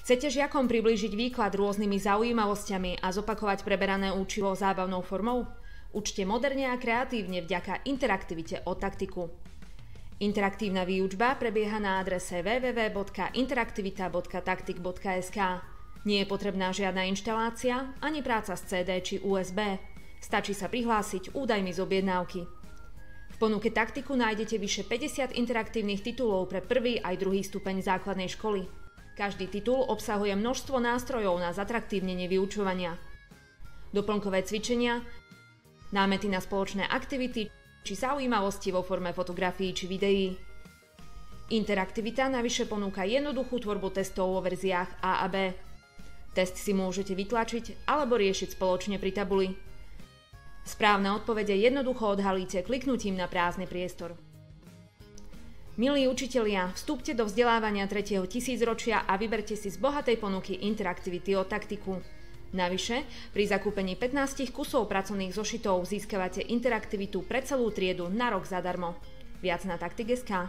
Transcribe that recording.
Chcete žiakom priblížiť výklad rôznymi zaujímavosťami a zopakovať preberané učivo zábavnou formou? Učte moderne a kreatívne vďaka interaktivite od Taktiku. Interaktívna výučba prebieha na adrese www.interaktivita.taktik.sk. Nie je potrebná žiadna inštalácia ani práca s CD či USB. Stačí sa prihlásiť údajmi z objednávky. V ponuke Taktiku nájdete vyše 50 interaktívnych titulov pre prvý aj druhý stupeň základnej školy. Každý titul obsahuje množstvo nástrojov na zatraktívnenie vyučovania, doplnkové cvičenia, námety na spoločné aktivity či zaujímavosti vo forme fotografií či videí. Interaktivita navyše ponúka jednoduchú tvorbu testov vo verziách A a B. Test si môžete vytlačiť alebo riešiť spoločne pri tabuli. Správne odpovede jednoducho odhalíte kliknutím na prázdny priestor. Milí učitelia, vstúpte do vzdelávania 3. tisícročia a vyberte si z bohatej ponuky interaktivity od Taktiku. Navyše, pri zakúpení 15 kusov pracovných zošitov získavate interaktivitu pre celú triedu na rok zadarmo. Viac na taktik.sk.